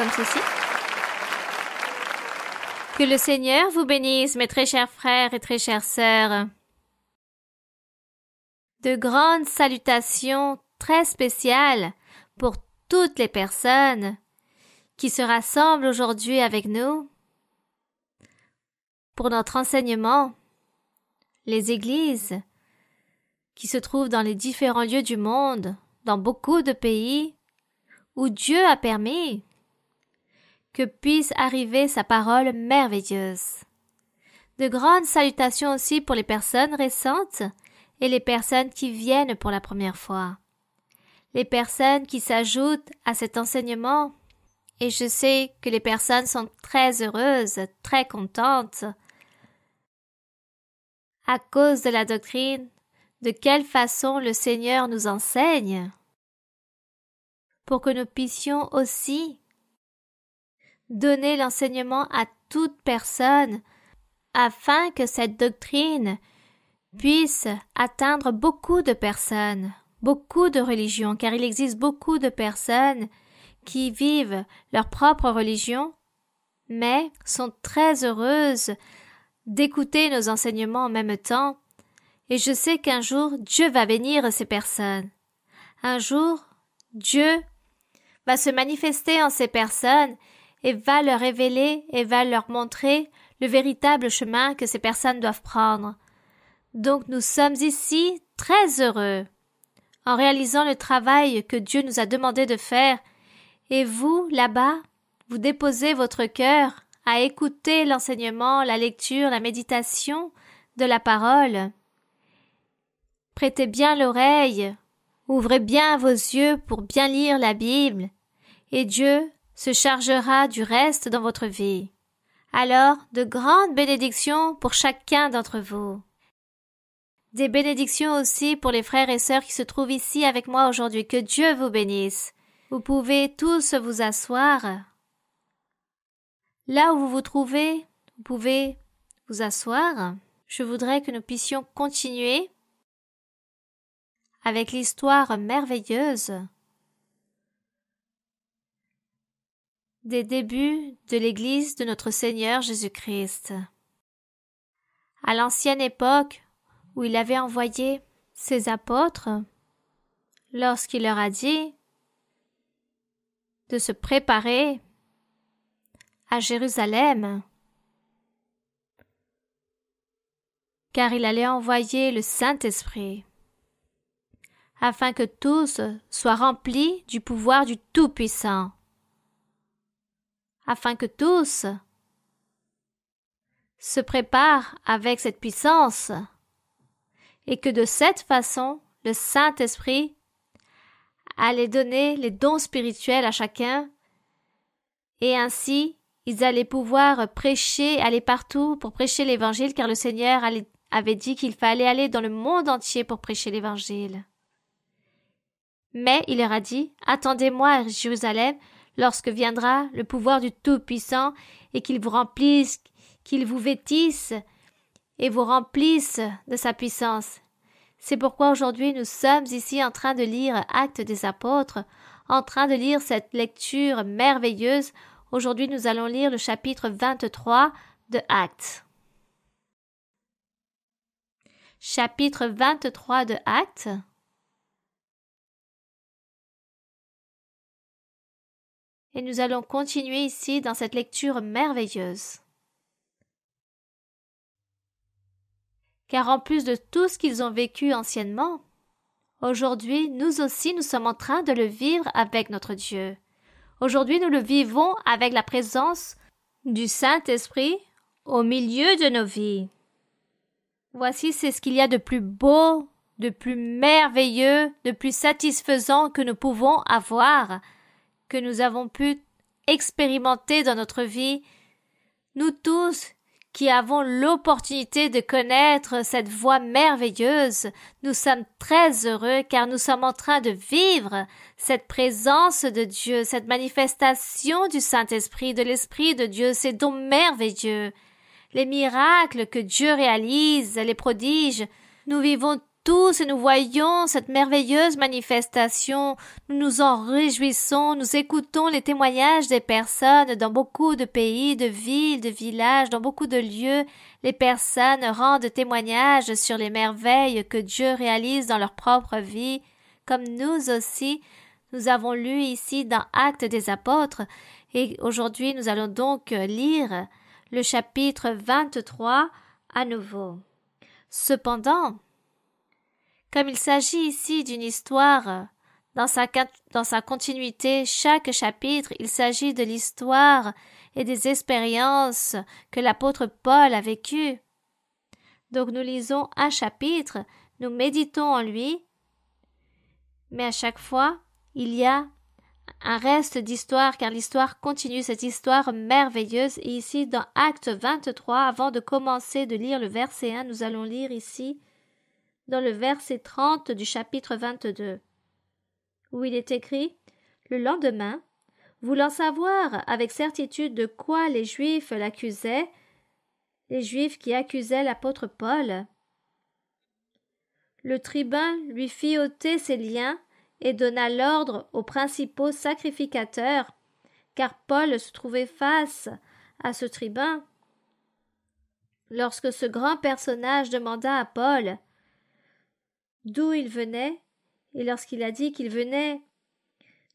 comme ceci. Que le Seigneur vous bénisse, mes très chers frères et très chères sœurs. De grandes salutations très spéciales pour toutes les personnes qui se rassemblent aujourd'hui avec nous pour notre enseignement, les églises qui se trouvent dans les différents lieux du monde, dans beaucoup de pays où Dieu a permis que puisse arriver sa parole merveilleuse. De grandes salutations aussi pour les personnes récentes et les personnes qui viennent pour la première fois. Les personnes qui s'ajoutent à cet enseignement. Et je sais que les personnes sont très heureuses, très contentes à cause de la doctrine, de quelle façon le Seigneur nous enseigne, pour que nous puissions aussi donner l'enseignement à toute personne afin que cette doctrine puisse atteindre beaucoup de personnes, beaucoup de religions, car il existe beaucoup de personnes qui vivent leur propre religion, mais sont très heureuses d'écouter nos enseignements en même temps, et je sais qu'un jour Dieu va bénir ces personnes. Un jour, Dieu va se manifester en ces personnes et va leur révéler et va leur montrer le véritable chemin que ces personnes doivent prendre. Donc nous sommes ici très heureux en réalisant le travail que Dieu nous a demandé de faire, et vous, là-bas, vous déposez votre cœur à écouter l'enseignement, la lecture, la méditation de la parole. Prêtez bien l'oreille, ouvrez bien vos yeux pour bien lire la Bible, et Dieu se chargera du reste dans votre vie. Alors, de grandes bénédictions pour chacun d'entre vous. Des bénédictions aussi pour les frères et sœurs qui se trouvent ici avec moi aujourd'hui. Que Dieu vous bénisse. Vous pouvez tous vous asseoir. Là où vous vous trouvez, vous pouvez vous asseoir. Je voudrais que nous puissions continuer avec l'histoire merveilleuse des débuts de l'Église de notre Seigneur Jésus-Christ. À l'ancienne époque où il avait envoyé ses apôtres, lorsqu'il leur a dit de se préparer à Jérusalem, car il allait envoyer le Saint-Esprit, afin que tous soient remplis du pouvoir du Tout-Puissant, afin que tous se préparent avec cette puissance, et que de cette façon, le Saint-Esprit allait donner les dons spirituels à chacun, et ainsi ils allaient pouvoir prêcher, aller partout pour prêcher l'Évangile, car le Seigneur avait dit qu'il fallait aller dans le monde entier pour prêcher l'Évangile. Mais il leur a dit, attendez-moi à Jérusalem, lorsque viendra le pouvoir du Tout-Puissant, et qu'il vous remplisse, qu'il vous vêtisse, et vous remplisse de sa puissance. C'est pourquoi aujourd'hui nous sommes ici en train de lire Actes des Apôtres, en train de lire cette lecture merveilleuse. Aujourd'hui nous allons lire le chapitre 23 de Actes. Chapitre 23 de Actes. Et nous allons continuer ici dans cette lecture merveilleuse. Car en plus de tout ce qu'ils ont vécu anciennement, aujourd'hui, nous aussi, nous sommes en train de le vivre avec notre Dieu. Aujourd'hui, nous le vivons avec la présence du Saint-Esprit au milieu de nos vies. Voici, c'est ce qu'il y a de plus beau, de plus merveilleux, de plus satisfaisant que nous pouvons avoir, que nous avons pu expérimenter dans notre vie, nous tous qui avons l'opportunité de connaître cette voie merveilleuse, nous sommes très heureux car nous sommes en train de vivre cette présence de Dieu, cette manifestation du Saint-Esprit, de l'Esprit de Dieu, ces dons merveilleux, les miracles que Dieu réalise, les prodiges. Nous vivons tous et nous voyons cette merveilleuse manifestation. Nous nous en réjouissons, nous écoutons les témoignages des personnes dans beaucoup de pays, de villes, de villages, dans beaucoup de lieux. Les personnes rendent témoignage sur les merveilles que Dieu réalise dans leur propre vie, comme nous aussi. Nous avons lu ici dans Actes des Apôtres, et aujourd'hui nous allons donc lire le chapitre 23 à nouveau. Cependant, comme il s'agit ici d'une histoire, dans sa continuité, chaque chapitre, il s'agit de l'histoire et des expériences que l'apôtre Paul a vécues. Donc nous lisons un chapitre, nous méditons en lui, mais à chaque fois, il y a un reste d'histoire, car l'histoire continue, cette histoire merveilleuse. Et ici, dans Acte 23, avant de commencer de lire le verset 1, nous allons lire ici dans le verset 30 du chapitre 22, où il est écrit « Le lendemain, voulant savoir avec certitude de quoi les Juifs l'accusaient, les Juifs qui accusaient l'apôtre Paul, le tribun lui fit ôter ses liens et donna l'ordre aux principaux sacrificateurs, car Paul se trouvait face à ce tribun. Lorsque ce grand personnage demanda à Paul d'où il venait, et lorsqu'il a dit qu'il venait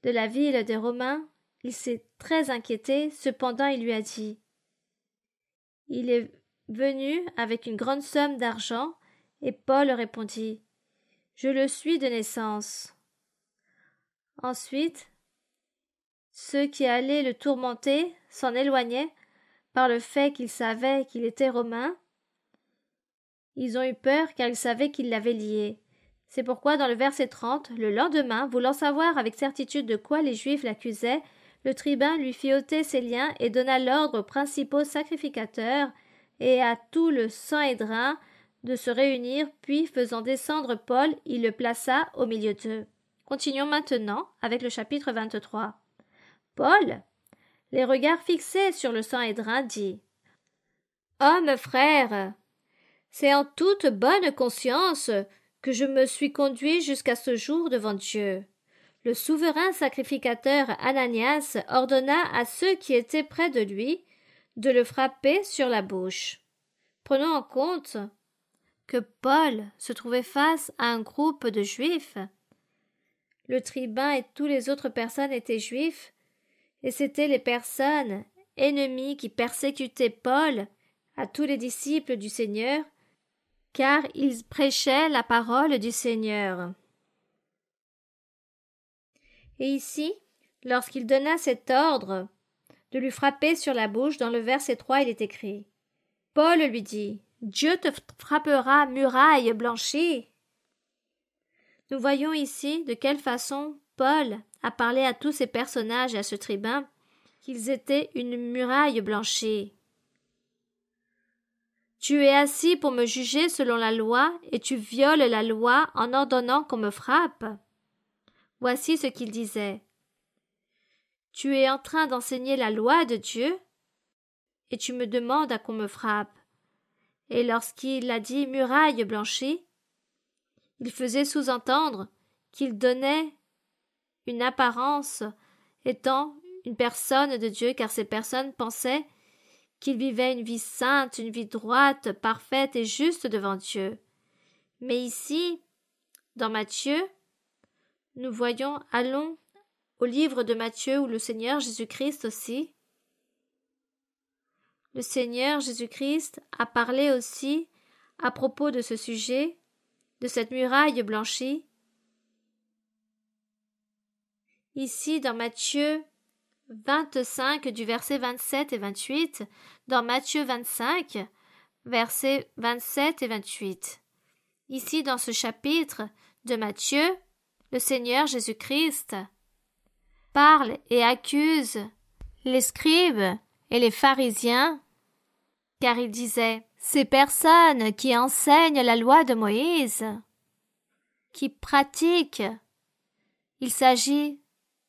de la ville des Romains, il s'est très inquiété. Cependant il lui a dit « Il est venu avec une grande somme d'argent » et Paul répondit « Je le suis de naissance. » Ensuite, ceux qui allaient le tourmenter s'en éloignaient par le fait qu'ils savaient qu'il était romain. Ils ont eu peur car ils savaient qu'il l'avait lié. C'est pourquoi dans le verset 30, le lendemain, voulant savoir avec certitude de quoi les Juifs l'accusaient, le tribun lui fit ôter ses liens et donna l'ordre aux principaux sacrificateurs et à tout le Sanhédrin de se réunir, puis faisant descendre Paul, il le plaça au milieu d'eux. Continuons maintenant avec le chapitre 23. Paul, les regards fixés sur le Sanhédrin, dit « Hommes frères, c'est en toute bonne conscience que je me suis conduit jusqu'à ce jour devant Dieu. Le souverain sacrificateur Ananias ordonna à ceux qui étaient près de lui de le frapper sur la bouche. » Prenons en compte que Paul se trouvait face à un groupe de Juifs. Le tribun et toutes les autres personnes étaient juifs, et c'étaient les personnes ennemies qui persécutaient Paul à tous les disciples du Seigneur, car ils prêchaient la parole du Seigneur. Et ici, lorsqu'il donna cet ordre de lui frapper sur la bouche, dans le verset 3, il est écrit « Paul lui dit, Dieu te frappera, muraille blanchie. » Nous voyons ici de quelle façon Paul a parlé à tous ces personnages et à ce tribun qu'ils étaient une muraille blanchie. Tu es assis pour me juger selon la loi, et tu violes la loi en ordonnant qu'on me frappe. Voici ce qu'il disait. Tu es en train d'enseigner la loi de Dieu, et tu me demandes à qu'on me frappe. Et lorsqu'il a dit muraille blanchie, il faisait sous-entendre qu'il donnait une apparence étant une personne de Dieu, car ces personnes pensaient qu'il vivait une vie sainte, une vie droite, parfaite et juste devant Dieu. Mais ici, dans Matthieu, nous voyons, allons au livre de Matthieu où le Seigneur Jésus-Christ aussi, le Seigneur Jésus-Christ a parlé aussi à propos de ce sujet, de cette muraille blanchie. Ici, dans Matthieu 25, du verset 27 et 28, dans Matthieu 25, versets 27 et 28. Ici, dans ce chapitre de Matthieu, le Seigneur Jésus-Christ parle et accuse les scribes et les pharisiens, car il disait « Ces personnes qui enseignent la loi de Moïse, qui pratiquent, il s'agit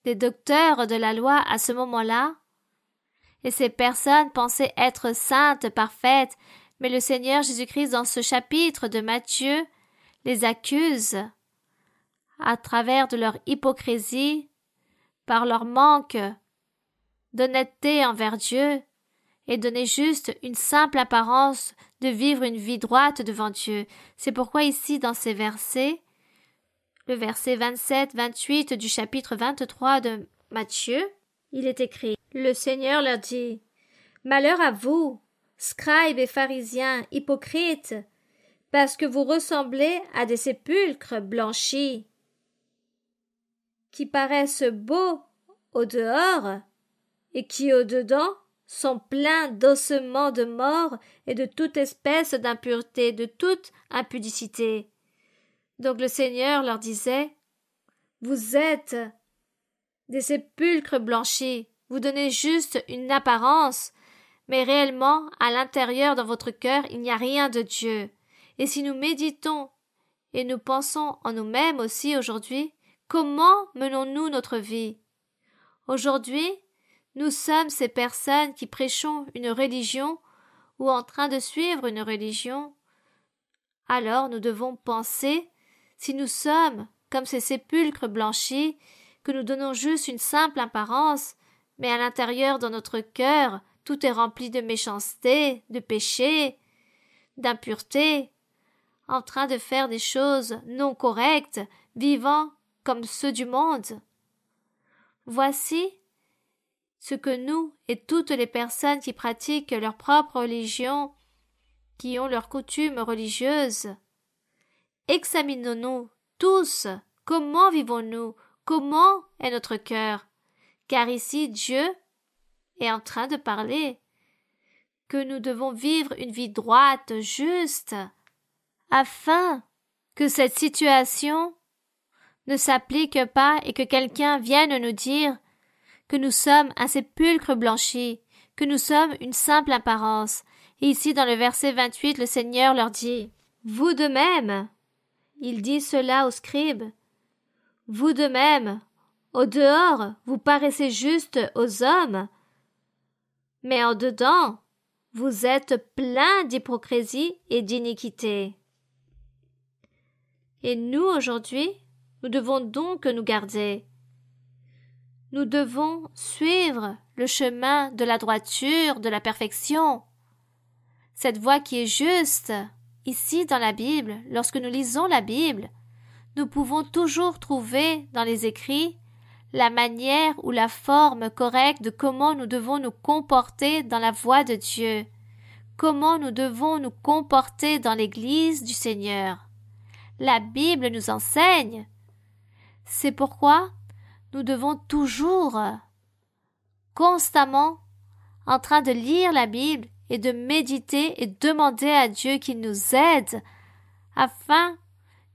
des docteurs de la loi à ce moment-là, et ces personnes pensaient être saintes, parfaites, mais le Seigneur Jésus-Christ, dans ce chapitre de Matthieu, les accusent à travers de leur hypocrisie, par leur manque d'honnêteté envers Dieu, et donner juste une simple apparence de vivre une vie droite devant Dieu. C'est pourquoi ici, dans ces versets, le verset 27-28 du chapitre 23 de Matthieu, il est écrit « Le Seigneur leur dit, « Malheur à vous, scribes et pharisiens, hypocrites, parce que vous ressemblez à des sépulcres blanchis, qui paraissent beaux au dehors, et qui au dedans sont pleins d'ossements de mort et de toute espèce d'impureté, de toute impudicité. » Donc le Seigneur leur disait, « Vous êtes des sépulcres blanchis, vous donnez juste une apparence, mais réellement, à l'intérieur dans votre cœur, il n'y a rien de Dieu. Et si nous méditons et nous pensons en nous-mêmes aussi aujourd'hui, comment menons-nous notre vie? Aujourd'hui, nous sommes ces personnes qui prêchons une religion ou en train de suivre une religion. Alors nous devons penser, si nous sommes comme ces sépulcres blanchis, que nous donnons juste une simple apparence, mais à l'intérieur dans notre cœur, tout est rempli de méchanceté, de péché, d'impureté, en train de faire des choses non correctes, vivant comme ceux du monde. Voici ce que nous et toutes les personnes qui pratiquent leur propre religion, qui ont leurs coutumes religieuses, examinons-nous tous, comment vivons-nous, comment est notre cœur, car ici Dieu est en train de parler, que nous devons vivre une vie droite, juste, afin que cette situation ne s'applique pas et que quelqu'un vienne nous dire que nous sommes un sépulcre blanchi, que nous sommes une simple apparence. Et ici, dans le verset 28, le Seigneur leur dit, « Vous de même, il dit cela aux scribes, vous de même, au dehors, vous paraissez juste aux hommes, mais en dedans, vous êtes pleins d'hypocrisie et d'iniquité. » Et nous, aujourd'hui, nous devons donc nous garder. Nous devons suivre le chemin de la droiture, de la perfection. Cette voie qui est juste, ici dans la Bible, lorsque nous lisons la Bible, nous pouvons toujours trouver dans les écrits la manière ou la forme correcte de comment nous devons nous comporter dans la voie de Dieu, comment nous devons nous comporter dans l'Église du Seigneur. La Bible nous enseigne. C'est pourquoi nous devons toujours, constamment, en train de lire la Bible et de méditer et demander à Dieu qu'il nous aide afin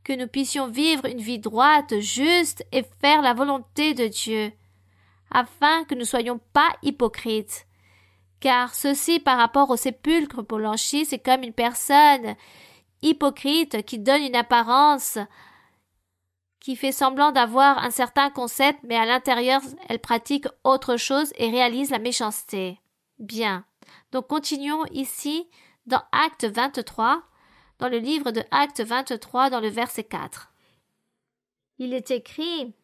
que nous puissions vivre une vie droite, juste et faire la volonté de Dieu, afin que nous ne soyons pas hypocrites. Car ceci, par rapport au sépulcre blanchi, c'est comme une personne hypocrite qui donne une apparence, qui fait semblant d'avoir un certain concept, mais à l'intérieur, elle pratique autre chose et réalise la méchanceté. Bien. Donc, continuons ici dans Acte 23, dans le livre de Acte 23, dans le verset 4. Il est écrit,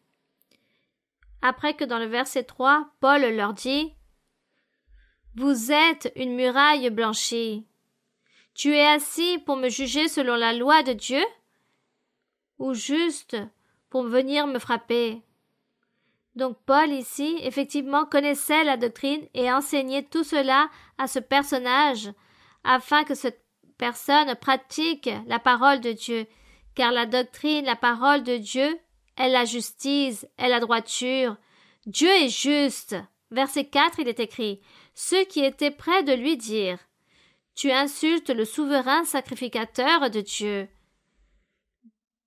après que dans le verset 3, Paul leur dit, « Vous êtes une muraille blanchie. Tu es assis pour me juger selon la loi de Dieu, ou juste pour venir me frapper. » Donc Paul ici, effectivement, connaissait la doctrine et enseignait tout cela à ce personnage, afin que cette personne pratique la parole de Dieu, car la doctrine, la parole de Dieu, est la justice, est la droiture. Dieu est juste. Verset 4, il est écrit, « Ceux qui étaient près de lui dirent, « Tu insultes le souverain sacrificateur de Dieu. »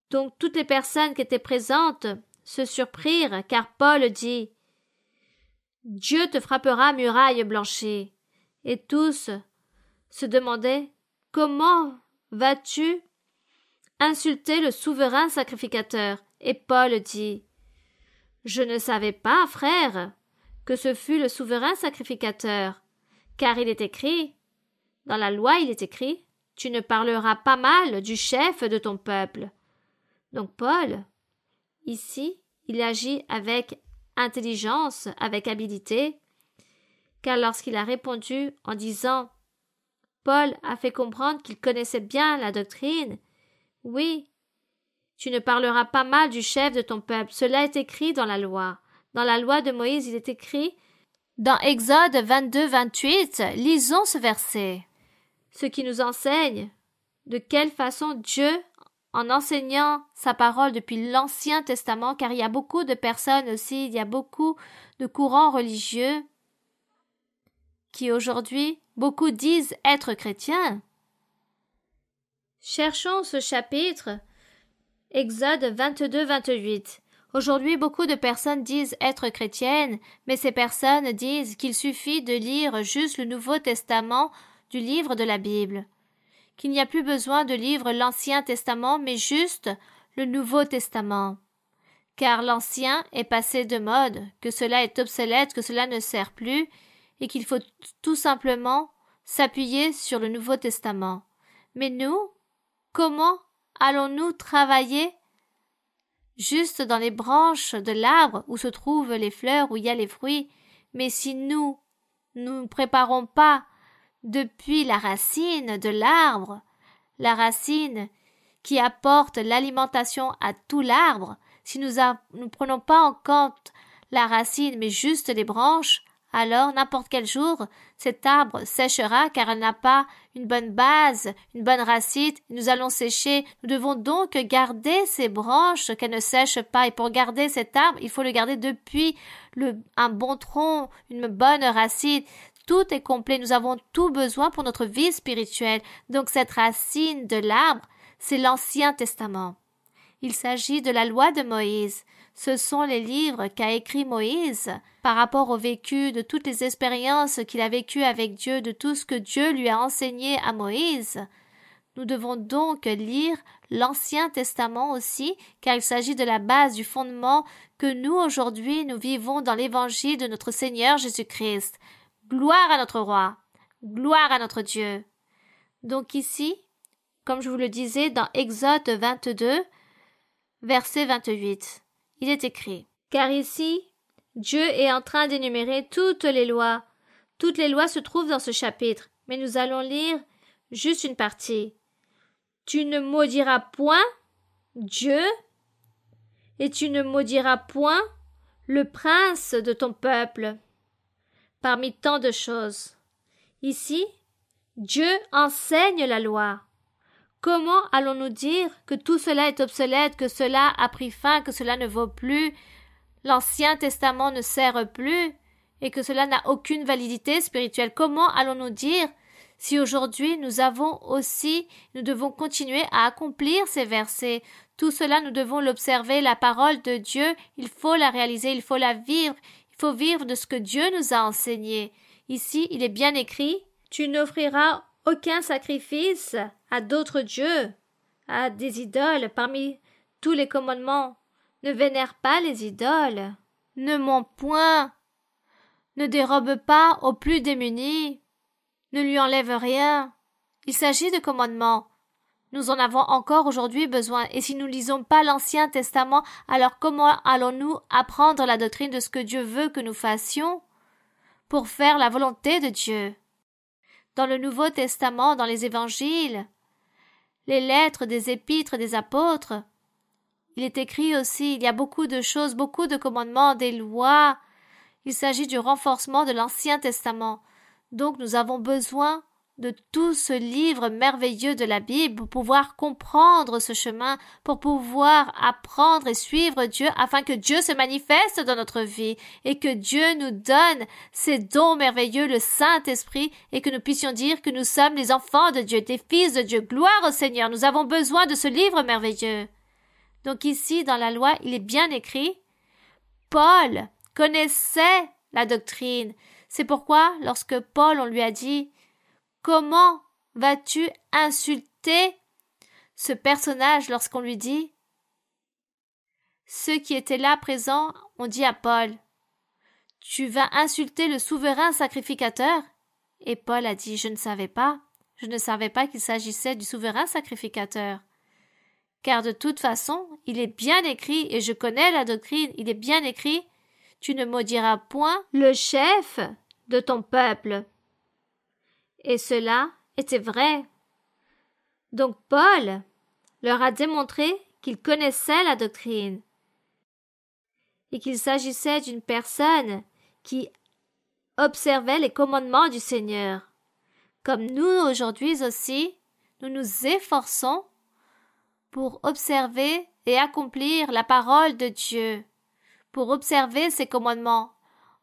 Donc toutes les personnes qui étaient présentes se surprirent, car Paul dit « Dieu te frappera muraille blanchie. » Et tous se demandaient « Comment vas-tu insulter le souverain sacrificateur ?» Et Paul dit « Je ne savais pas, frère, que ce fût le souverain sacrificateur, car il est écrit, dans la loi il est écrit, tu ne parleras pas mal du chef de ton peuple. Donc Paul, ici, il agit avec intelligence, avec habileté, car lorsqu'il a répondu en disant Paul a fait comprendre qu'il connaissait bien la doctrine. Oui, tu ne parleras pas mal du chef de ton peuple. Cela est écrit dans la loi. Dans la loi de Moïse, il est écrit dans Exode 22-28, lisons ce verset. Ce qui nous enseigne de quelle façon Dieu, en enseignant sa parole depuis l'Ancien Testament, car il y a beaucoup de personnes aussi, il y a beaucoup de courants religieux qui aujourd'hui, beaucoup disent être chrétiens. Cherchons ce chapitre, Exode 22-28. Aujourd'hui, beaucoup de personnes disent être chrétiennes, mais ces personnes disent qu'il suffit de lire juste le Nouveau Testament du livre de la Bible, qu'il n'y a plus besoin de lire l'Ancien Testament, mais juste le Nouveau Testament, car l'Ancien est passé de mode, que cela est obsolète, que cela ne sert plus, et qu'il faut tout simplement s'appuyer sur le Nouveau Testament. Mais nous, comment allons-nous travailler juste dans les branches de l'arbre où se trouvent les fleurs, où il y a les fruits? Mais si nous ne préparons pas depuis la racine de l'arbre, la racine qui apporte l'alimentation à tout l'arbre, si nous ne prenons pas en compte la racine mais juste les branches, alors n'importe quel jour, cet arbre séchera car elle n'a pas une bonne base, une bonne racine, nous allons sécher. Nous devons donc garder ces branches qu'elles ne sèchent pas, et pour garder cet arbre, il faut le garder depuis un bon tronc, une bonne racine. Tout est complet, nous avons tout besoin pour notre vie spirituelle. Donc cette racine de l'arbre, c'est l'Ancien Testament. Il s'agit de la loi de Moïse. Ce sont les livres qu'a écrit Moïse par rapport au vécu, de toutes les expériences qu'il a vécues avec Dieu, de tout ce que Dieu lui a enseigné à Moïse. Nous devons donc lire l'Ancien Testament aussi, car il s'agit de la base, du fondement que nous aujourd'hui nous vivons dans l'évangile de notre Seigneur Jésus-Christ. Gloire à notre roi, gloire à notre Dieu. Donc ici, comme je vous le disais dans Exode 22, verset 28, il est écrit, car ici, Dieu est en train d'énumérer toutes les lois. Toutes les lois se trouvent dans ce chapitre, mais nous allons lire juste une partie. Tu ne maudiras point Dieu, et tu ne maudiras point le prince de ton peuple, parmi tant de choses. Ici, Dieu enseigne la loi. Comment allons-nous dire que tout cela est obsolète, que cela a pris fin, que cela ne vaut plus, l'Ancien Testament ne sert plus, et que cela n'a aucune validité spirituelle? Comment allons-nous dire si aujourd'hui nous devons continuer à accomplir ces versets? Tout cela, nous devons l'observer, la parole de Dieu, il faut la réaliser, il faut la vivre, il faut vivre de ce que Dieu nous a enseigné. Ici, il est bien écrit, tu n'offriras aucun sacrifice à d'autres dieux, à des idoles. Parmi tous les commandements, ne vénère pas les idoles, ne mens point, ne dérobe pas aux plus démunis, ne lui enlève rien. Il s'agit de commandements. Nous en avons encore aujourd'hui besoin, et si nous ne lisons pas l'Ancien Testament, alors comment allons-nous apprendre la doctrine de ce que Dieu veut que nous fassions pour faire la volonté de Dieu? Dans le Nouveau Testament, dans les évangiles, les lettres des épîtres des apôtres, il est écrit aussi, il y a beaucoup de choses, beaucoup de commandements, des lois. Il s'agit du renforcement de l'Ancien Testament. Donc nous avons besoin de tout ce livre merveilleux de la Bible pour pouvoir comprendre ce chemin, pour pouvoir apprendre et suivre Dieu afin que Dieu se manifeste dans notre vie et que Dieu nous donne ces dons merveilleux, le Saint-Esprit, et que nous puissions dire que nous sommes les enfants de Dieu, des fils de Dieu. Gloire au Seigneur, nous avons besoin de ce livre merveilleux. Donc ici, dans la loi, il est bien écrit, Paul connaissait la doctrine. C'est pourquoi, lorsque Paul, on lui a dit, comment vas-tu insulter ce personnage lorsqu'on lui dit? Ceux qui étaient là présents ont dit à Paul, tu vas insulter le souverain sacrificateur? Et Paul a dit, je ne savais pas qu'il s'agissait du souverain sacrificateur. Car de toute façon, il est bien écrit, et je connais la doctrine, il est bien écrit, tu ne maudiras point le chef de ton peuple. Et cela était vrai. Donc Paul leur a démontré qu'il connaissait la doctrine et qu'il s'agissait d'une personne qui observait les commandements du Seigneur. Comme nous aujourd'hui aussi, nous nous efforçons pour observer et accomplir la parole de Dieu, pour observer ses commandements,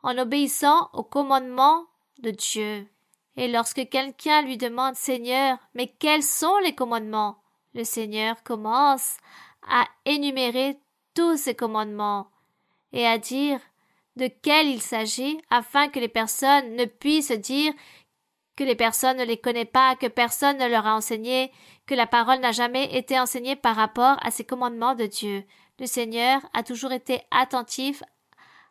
en obéissant aux commandements de Dieu. Et lorsque quelqu'un lui demande « Seigneur, mais quels sont les commandements ?» le Seigneur commence à énumérer tous ces commandements et à dire de quels il s'agit afin que les personnes ne puissent dire que les personnes ne les connaissent pas, que personne ne leur a enseigné, que la parole n'a jamais été enseignée par rapport à ces commandements de Dieu. Le Seigneur a toujours été attentif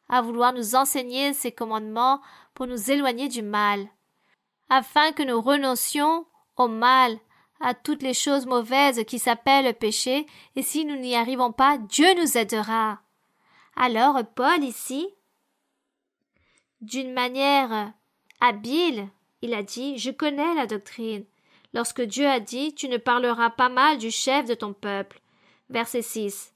à vouloir nous enseigner ces commandements pour nous éloigner du mal, afin que nous renoncions au mal, à toutes les choses mauvaises qui s'appellent le péché, et si nous n'y arrivons pas, Dieu nous aidera. Alors Paul ici, d'une manière habile, il a dit « Je connais la doctrine ». Lorsque Dieu a dit « Tu ne parleras pas mal du chef de ton peuple ». Verset 6.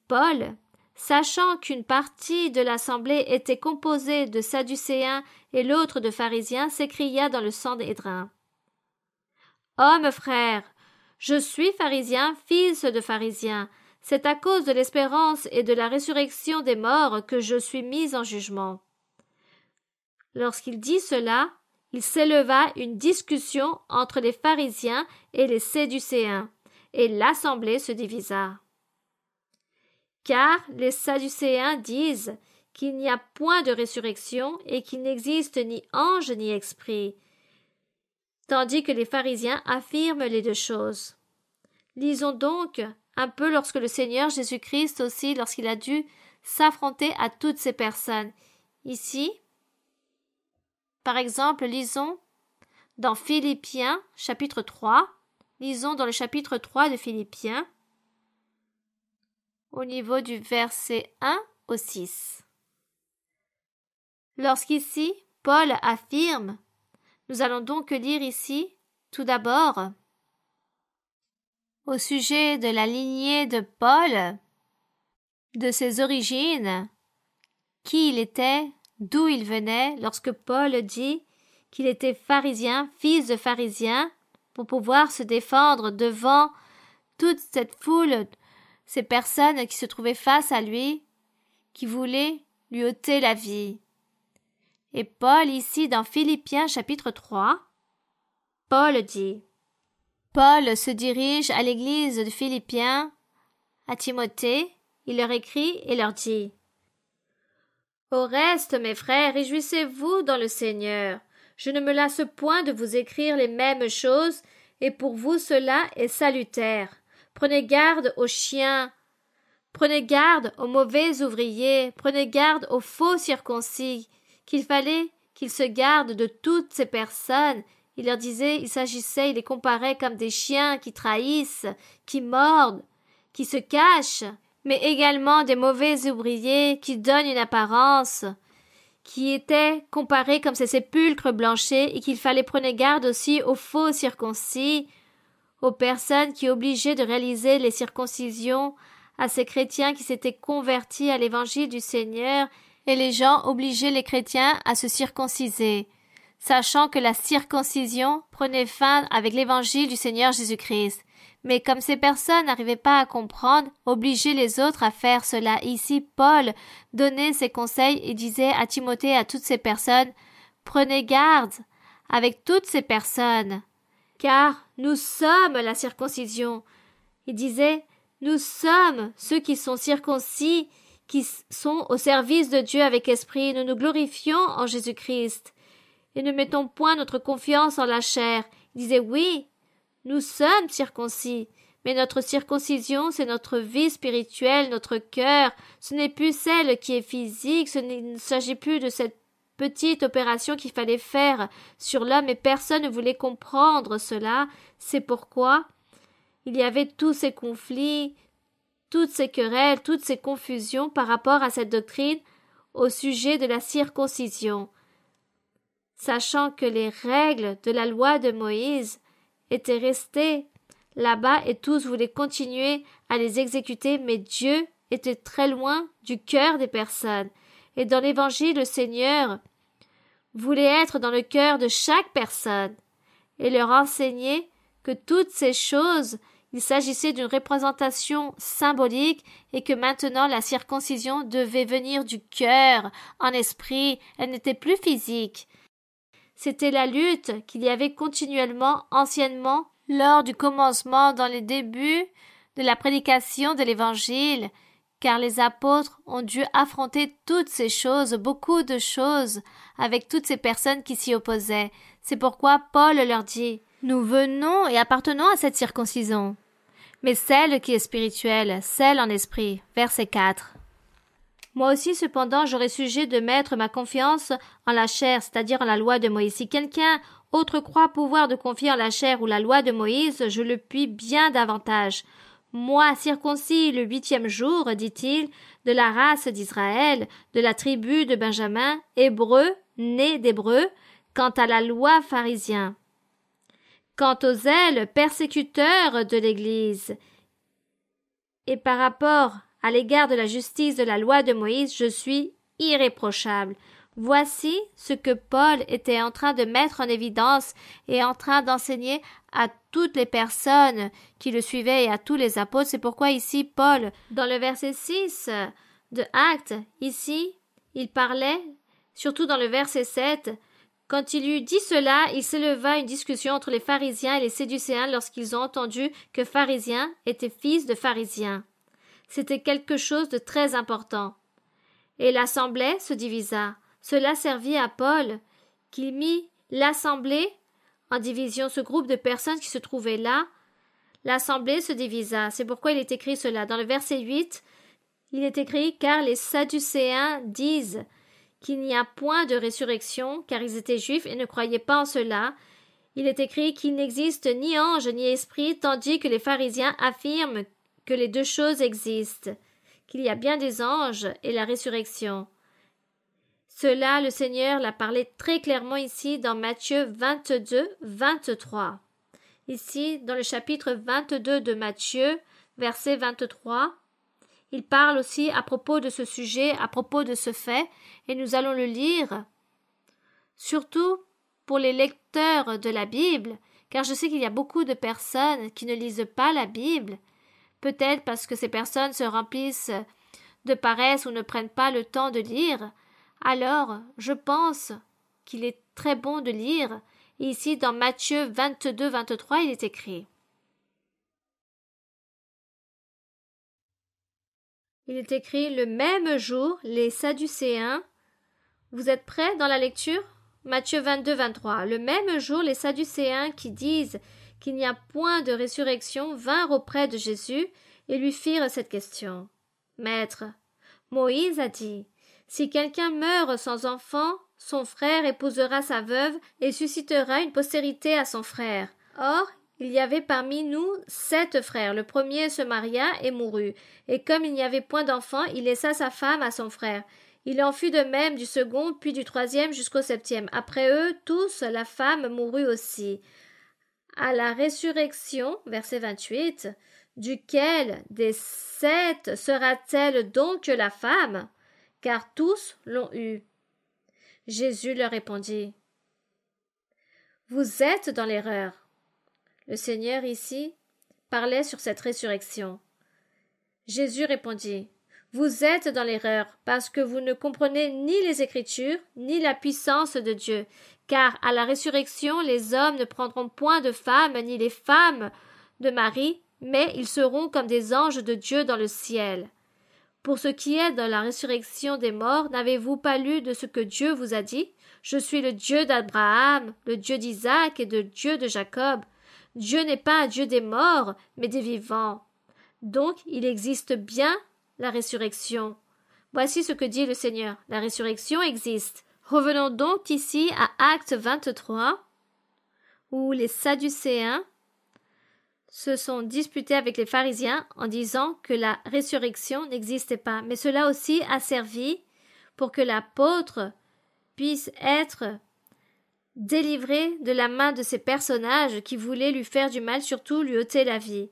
Paul, sachant qu'une partie de l'assemblée était composée de Sadducéens et l'autre de pharisiens, s'écria dans le Sanhédrin. « Hommes frères, je suis pharisien, fils de pharisien. C'est à cause de l'espérance et de la résurrection des morts que je suis mis en jugement. » Lorsqu'il dit cela, il s'éleva une discussion entre les pharisiens et les sadducéens, et l'assemblée se divisa. Car les sadducéens disent qu'il n'y a point de résurrection et qu'il n'existe ni ange ni esprit, tandis que les pharisiens affirment les deux choses. Lisons donc un peu lorsque le Seigneur Jésus-Christ aussi, lorsqu'il a dû s'affronter à toutes ces personnes. Ici, par exemple, lisons dans Philippiens, chapitre 3. Lisons dans le chapitre 3 de Philippiens, au niveau du verset 1 au 6. Lorsqu'ici, Paul affirme, nous allons donc lire ici, tout d'abord, au sujet de la lignée de Paul, de ses origines, qui il était, d'où il venait, lorsque Paul dit qu'il était pharisien, fils de pharisien, pour pouvoir se défendre devant toute cette foule, ces personnes qui se trouvaient face à lui, qui voulaient lui ôter la vie. Et Paul, ici, dans Philippiens chapitre 3, Paul dit, Paul se dirige à l'église de Philippiens, à Timothée, il leur écrit et leur dit, Au reste, mes frères, réjouissez-vous dans le Seigneur. Je ne me lasse point de vous écrire les mêmes choses, et pour vous cela est salutaire. Prenez garde aux chiens, prenez garde aux mauvais ouvriers, prenez garde aux faux circoncis, qu'il fallait qu'ils se gardent de toutes ces personnes. Il leur disait, il s'agissait, il les comparait comme des chiens qui trahissent, qui mordent, qui se cachent, mais également des mauvais ouvriers qui donnent une apparence, qui étaient comparés comme ces sépulcres blanchis, et qu'il fallait prendre garde aussi aux faux circoncis, aux personnes qui obligeaient de réaliser les circoncisions, à ces chrétiens qui s'étaient convertis à l'évangile du Seigneur, et les gens obligeaient les chrétiens à se circonciser, sachant que la circoncision prenait fin avec l'évangile du Seigneur Jésus-Christ. Mais comme ces personnes n'arrivaient pas à comprendre, obligeaient les autres à faire cela. Ici, Paul donnait ses conseils et disait à Timothée et à toutes ces personnes, « Prenez garde avec toutes ces personnes, car nous sommes la circoncision. » Il disait, « Nous sommes ceux qui sont circoncis, qui sont au service de Dieu avec esprit. Nous nous glorifions en Jésus-Christ et ne mettons point notre confiance en la chair. » Il disait, « Oui, nous sommes circoncis, mais notre circoncision, c'est notre vie spirituelle, notre cœur. Ce n'est plus celle qui est physique, il ne s'agit plus de cette petite opération qu'il fallait faire sur l'homme, et personne ne voulait comprendre cela. C'est pourquoi il y avait tous ces conflits, toutes ces querelles, toutes ces confusions par rapport à cette doctrine au sujet de la circoncision, sachant que les règles de la loi de Moïse étaient restées là-bas et tous voulaient continuer à les exécuter, mais Dieu était très loin du cœur des personnes. Et dans l'Évangile, le Seigneur voulait être dans le cœur de chaque personne et leur enseigner que toutes ces choses, il s'agissait d'une représentation symbolique et que maintenant la circoncision devait venir du cœur, en esprit, elle n'était plus physique. C'était la lutte qu'il y avait continuellement, anciennement, lors du commencement, dans les débuts de la prédication de l'Évangile, car les apôtres ont dû affronter toutes ces choses, beaucoup de choses, avec toutes ces personnes qui s'y opposaient. C'est pourquoi Paul leur dit « Nous venons et appartenons à cette circoncision, mais celle qui est spirituelle, celle en esprit. » Verset 4. Moi aussi, cependant, j'aurais sujet de mettre ma confiance en la chair, c'est-à-dire en la loi de Moïse. Si quelqu'un autre croit pouvoir de confier en la chair ou la loi de Moïse, je le puis bien davantage. Moi, circoncis le 8e jour, dit-il, de la race d'Israël, de la tribu de Benjamin, hébreu, né d'hébreu, quant à la loi pharisien. Quant aux zèles persécuteurs de l'Église, et par rapport à l'égard de la justice de la loi de Moïse, je suis irréprochable. Voici ce que Paul était en train de mettre en évidence et en train d'enseigner à toutes les personnes qui le suivaient et à tous les apôtres. C'est pourquoi ici, Paul, dans le verset 6 de Actes, ici, il parlait, surtout dans le verset 7, quand il eut dit cela, il s'éleva une discussion entre les pharisiens et les sadducéens lorsqu'ils ont entendu que pharisiens étaient fils de pharisiens. C'était quelque chose de très important. Et l'assemblée se divisa. Cela servit à Paul, qui mit l'assemblée en division, ce groupe de personnes qui se trouvaient là. L'assemblée se divisa. C'est pourquoi il est écrit cela. Dans le verset 8, il est écrit « Car les Sadducéens disent qu'il n'y a point de résurrection, car ils étaient juifs et ne croyaient pas en cela. » Il est écrit qu'il n'existe ni ange ni esprit, tandis que les pharisiens affirment que les deux choses existent, qu'il y a bien des anges et la résurrection. Cela, le Seigneur l'a parlé très clairement ici dans Matthieu 22, 23. Ici, dans le chapitre 22 de Matthieu, verset 23, il parle aussi à propos de ce sujet, à propos de ce fait, et nous allons le lire, surtout pour les lecteurs de la Bible, car je sais qu'il y a beaucoup de personnes qui ne lisent pas la Bible, peut-être parce que ces personnes se remplissent de paresse ou ne prennent pas le temps de lire. Alors, je pense qu'il est très bon de lire. Et ici, dans Matthieu 22, 23, il est écrit. Il est écrit, le même jour, les Sadducéens. Vous êtes prêts dans la lecture? Matthieu 22, 23. Le même jour, les Sadducéens qui disent qu'il n'y a point de résurrection vinrent auprès de Jésus et lui firent cette question. Maître, Moïse a dit, si quelqu'un meurt sans enfant, son frère épousera sa veuve et suscitera une postérité à son frère. Or, il y avait parmi nous 7 frères. Le premier se maria et mourut. Et comme il n'y avait point d'enfant, il laissa sa femme à son frère. Il en fut de même du second, puis du troisième jusqu'au 7e. Après eux, tous, la femme mourut aussi. À la résurrection, verset 28, duquel des 7 sera-t-elle donc la femme? Car tous l'ont eue. Jésus leur répondit, vous êtes dans l'erreur. Le Seigneur ici parlait sur cette résurrection. Jésus répondit, vous êtes dans l'erreur parce que vous ne comprenez ni les Écritures ni la puissance de Dieu, car à la résurrection les hommes ne prendront point de femmes ni les femmes de mari, mais ils seront comme des anges de Dieu dans le ciel. Pour ce qui est de la résurrection des morts, n'avez-vous pas lu de ce que Dieu vous a dit? Je suis le Dieu d'Abraham, le Dieu d'Isaac et le Dieu de Jacob. Dieu n'est pas un Dieu des morts, mais des vivants. Donc, il existe bien la résurrection. Voici ce que dit le Seigneur. La résurrection existe. Revenons donc ici à Actes 23, où les Sadducéens se sont disputés avec les pharisiens en disant que la résurrection n'existait pas. Mais cela aussi a servi pour que l'apôtre puisse être délivré de la main de ces personnages qui voulaient lui faire du mal, surtout lui ôter la vie.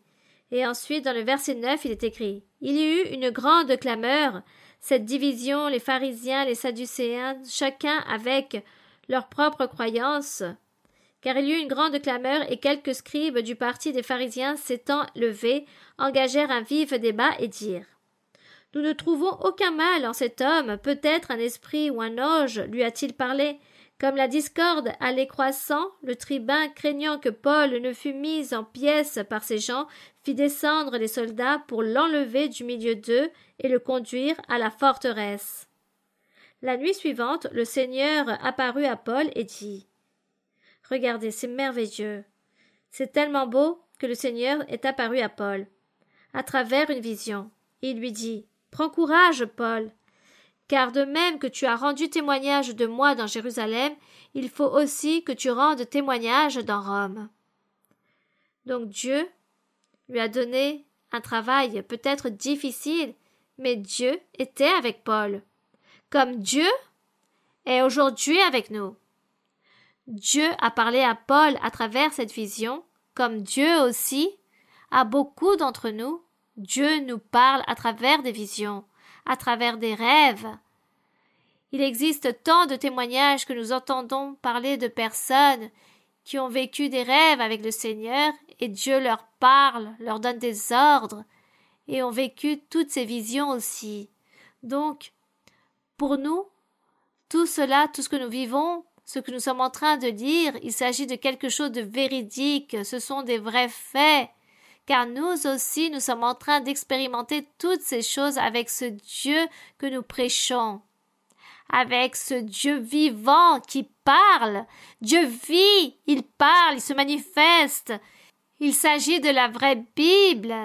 Et ensuite, dans le verset 9, il est écrit « Il y eut une grande clameur, cette division, les pharisiens, les sadducéens, chacun avec leur propre croyance, car il y eut une grande clameur et quelques scribes du parti des pharisiens s'étant levés, engagèrent un vif débat et dirent « Nous ne trouvons aucun mal en cet homme, peut-être un esprit ou un ange lui a-t-il parlé ?» Comme la discorde allait croissant, le tribun, craignant que Paul ne fût mis en pièces par ces gens, fit descendre les soldats pour l'enlever du milieu d'eux et le conduire à la forteresse. La nuit suivante, le Seigneur apparut à Paul et dit « Regardez, c'est merveilleux. C'est tellement beau que le Seigneur est apparu à Paul, à travers une vision. Et il lui dit « Prends courage, Paul. Car de même que tu as rendu témoignage de moi dans Jérusalem, il faut aussi que tu rendes témoignage dans Rome. » Donc Dieu lui a donné un travail peut-être difficile, mais Dieu était avec Paul, comme Dieu est aujourd'hui avec nous. Dieu a parlé à Paul à travers cette vision, comme Dieu aussi, à beaucoup d'entre nous, Dieu nous parle à travers des visions, à travers des rêves. Il existe tant de témoignages que nous entendons parler de personnes qui ont vécu des rêves avec le Seigneur et Dieu leur parle, leur donne des ordres et ont vécu toutes ces visions aussi. Donc, pour nous, tout cela, tout ce que nous vivons, ce que nous sommes en train de lire, il s'agit de quelque chose de véridique, ce sont des vrais faits. Car nous aussi, nous sommes en train d'expérimenter toutes ces choses avec ce Dieu que nous prêchons, avec ce Dieu vivant qui parle. Dieu vit, il parle, il se manifeste. Il s'agit de la vraie Bible.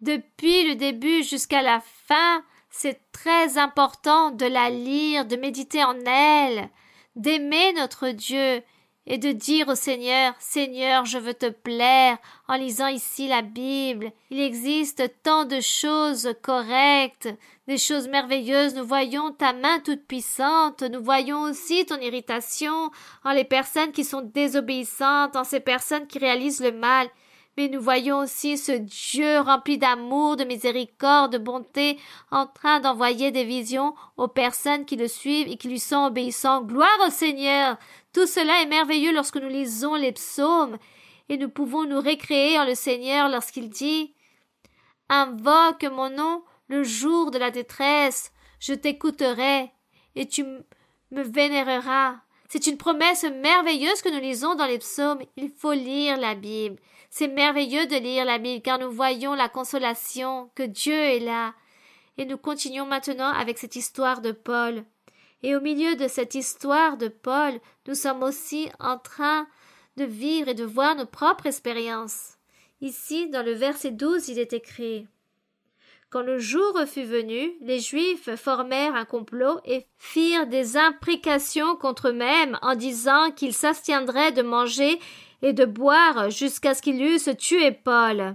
Depuis le début jusqu'à la fin, c'est très important de la lire, de méditer en elle, d'aimer notre Dieu, et de dire au Seigneur, « Seigneur, je veux te plaire » en lisant ici la Bible. Il existe tant de choses correctes, des choses merveilleuses. Nous voyons ta main toute puissante, nous voyons aussi ton irritation en les personnes qui sont désobéissantes, en ces personnes qui réalisent le mal. Mais nous voyons aussi ce Dieu rempli d'amour, de miséricorde, de bonté, en train d'envoyer des visions aux personnes qui le suivent et qui lui sont obéissantes. Gloire au Seigneur! Tout cela est merveilleux lorsque nous lisons les psaumes et nous pouvons nous récréer en le Seigneur lorsqu'il dit « Invoque mon nom le jour de la détresse, je t'écouterai et tu me vénéreras. » C'est une promesse merveilleuse que nous lisons dans les psaumes. Il faut lire la Bible. C'est merveilleux de lire la Bible car nous voyons la consolation, que Dieu est là. Et nous continuons maintenant avec cette histoire de Paul. Et au milieu de cette histoire de Paul, nous sommes aussi en train de vivre et de voir nos propres expériences. Ici, dans le verset 12, il est écrit « Quand le jour fut venu, les Juifs formèrent un complot et firent des imprécations contre eux-mêmes en disant qu'ils s'abstiendraient de manger et de boire jusqu'à ce qu'ils eussent tué Paul. »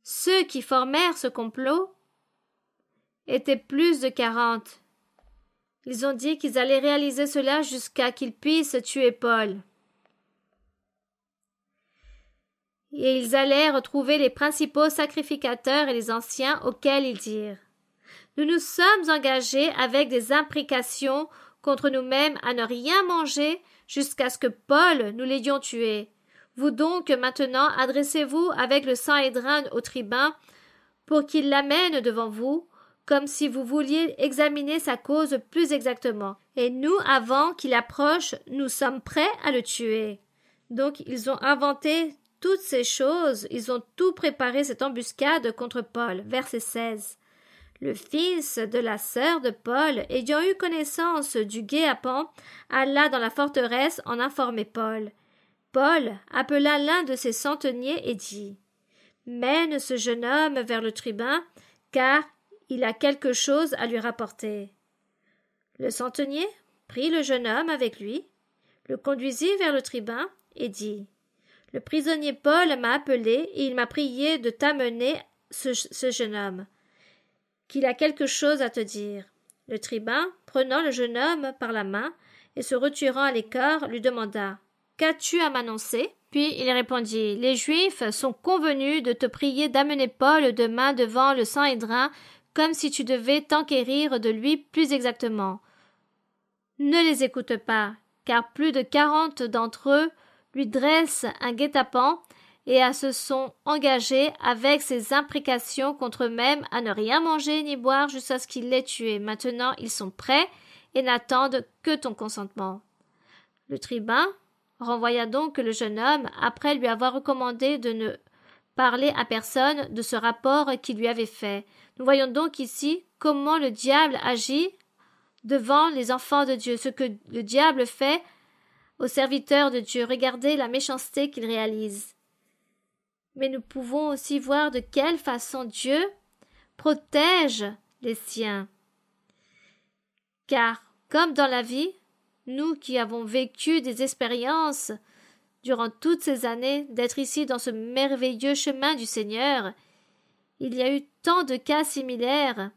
Ceux qui formèrent ce complot étaient plus de 40. Ils ont dit qu'ils allaient réaliser cela jusqu'à qu'ils puissent tuer Paul. Et ils allèrent retrouver les principaux sacrificateurs et les anciens auxquels ils dirent « Nous nous sommes engagés avec des imprécations contre nous-mêmes à ne rien manger jusqu'à ce que Paul nous l'ayons tué. Vous donc maintenant adressez-vous avec le Sanhédrin au tribun pour qu'il l'amène devant vous, comme si vous vouliez examiner sa cause plus exactement. Et nous, avant qu'il approche, nous sommes prêts à le tuer. » Donc ils ont inventé toutes ces choses, ils ont tout préparé cette embuscade contre Paul. Verset 16. Le fils de la sœur de Paul, ayant eu connaissance du guet-apens, alla dans la forteresse en informer Paul. Paul appela l'un de ses centeniers et dit « Mène ce jeune homme vers le tribun, car il a quelque chose à lui rapporter. » Le centenier prit le jeune homme avec lui, le conduisit vers le tribun et dit Le prisonnier Paul m'a appelé et il m'a prié de t'amener ce jeune homme, qu'il a quelque chose à te dire. Le tribun, prenant le jeune homme par la main et se retirant à l'écart, lui demanda « Qu'as-tu à m'annoncer » Puis il répondit « Les Juifs sont convenus de te prier d'amener Paul demain devant le Sanhédrin, comme si tu devais t'enquérir de lui plus exactement. Ne les écoute pas, car plus de 40 d'entre eux lui dressent un guet-apens et se sont engagés avec ces imprécations contre eux-mêmes à ne rien manger ni boire jusqu'à ce qu'il l'ait tué. Maintenant, ils sont prêts et n'attendent que ton consentement. » Le tribun renvoya donc le jeune homme après lui avoir recommandé de ne parler à personne de ce rapport qu'il lui avait fait. Nous voyons donc ici comment le diable agit devant les enfants de Dieu, ce que le diable fait aux serviteurs de Dieu. Regardez la méchanceté qu'il réalise. Mais nous pouvons aussi voir de quelle façon Dieu protège les siens. Car, comme dans la vie, nous qui avons vécu des expériences durant toutes ces années d'être ici dans ce merveilleux chemin du Seigneur, il y a eu tant de cas similaires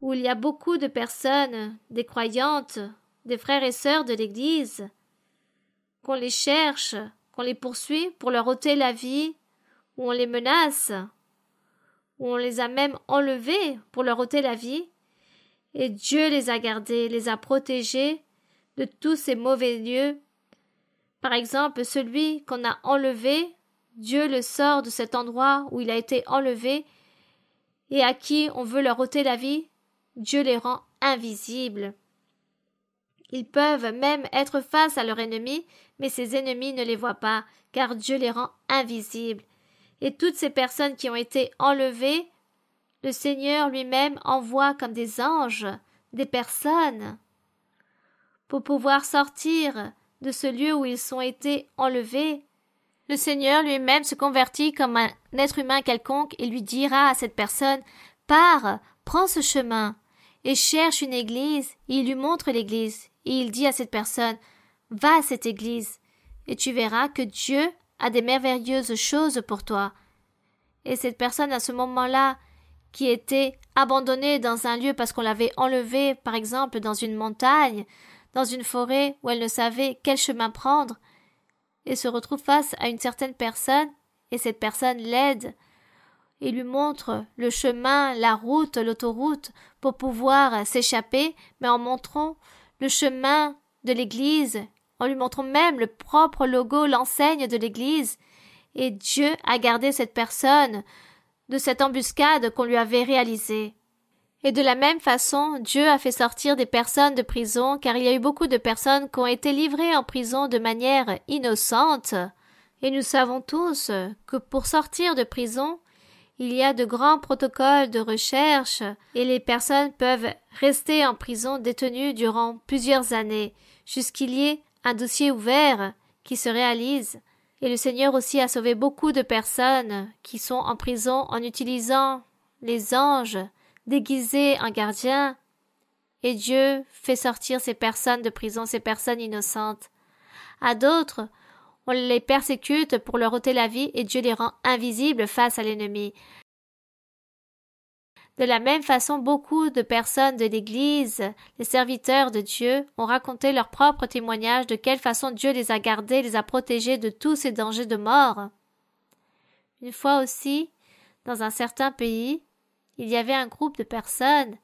où il y a beaucoup de personnes, des croyantes, des frères et sœurs de l'Église, qu'on les cherche, qu'on les poursuit pour leur ôter la vie, ou on les menace, ou on les a même enlevés pour leur ôter la vie, et Dieu les a gardés, les a protégés de tous ces mauvais lieux. Par exemple, celui qu'on a enlevé, Dieu le sort de cet endroit où il a été enlevé, et à qui on veut leur ôter la vie, Dieu les rend invisibles. Ils peuvent même être face à leurs ennemis, mais ces ennemis ne les voient pas, car Dieu les rend invisibles. Et toutes ces personnes qui ont été enlevées, le Seigneur lui-même envoie comme des anges, des personnes, pour pouvoir sortir de ce lieu où ils ont été enlevés. Le Seigneur lui-même se convertit comme un être humain quelconque et lui dira à cette personne « Pars, prends ce chemin » et cherche une église, et il lui montre l'église, et il dit à cette personne « Va à cette église, et tu verras que Dieu a des merveilleuses choses pour toi. » Et cette personne à ce moment-là, qui était abandonnée dans un lieu parce qu'on l'avait enlevée, par exemple dans une montagne, dans une forêt où elle ne savait quel chemin prendre, et se retrouve face à une certaine personne, et cette personne l'aide, et lui montre le chemin, la route, l'autoroute, pour pouvoir s'échapper, mais en montrant le chemin de l'église, en lui montrant même le propre logo, l'enseigne de l'église, et Dieu a gardé cette personne de cette embuscade qu'on lui avait réalisée. Et de la même façon, Dieu a fait sortir des personnes de prison, car il y a eu beaucoup de personnes qui ont été livrées en prison de manière innocente. Et nous savons tous que pour sortir de prison, il y a de grands protocoles de recherche et les personnes peuvent rester en prison détenues durant plusieurs années, jusqu'il y ait un dossier ouvert qui se réalise. Et le Seigneur aussi a sauvé beaucoup de personnes qui sont en prison en utilisant les anges déguisés en gardiens. Et Dieu fait sortir ces personnes de prison, ces personnes innocentes. À d'autres, on les persécute pour leur ôter la vie et Dieu les rend invisibles face à l'ennemi. De la même façon, beaucoup de personnes de l'Église, les serviteurs de Dieu, ont raconté leur propre témoignage de quelle façon Dieu les a gardés, les a protégés de tous ces dangers de mort. Une fois aussi, dans un certain pays, il y avait un groupe de personnes,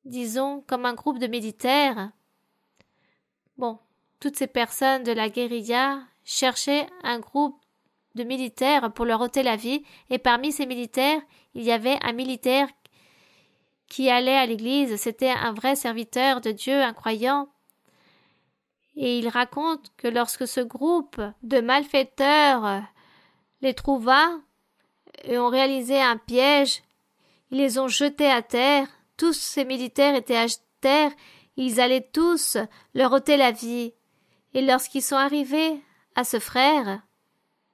disons comme un groupe de militaires. Toutes ces personnes de la guérilla cherchaient un groupe de militaires pour leur ôter la vie, et parmi ces militaires, il y avait un militaire qui allait à l'église, c'était un vrai serviteur de Dieu, un croyant. Et il raconte que lorsque ce groupe de malfaiteurs les trouva et ont réalisé un piège, ils les ont jetés à terre, tous ces militaires étaient à terre, ils allaient tous leur ôter la vie. Et lorsqu'ils sont arrivés à ce frère,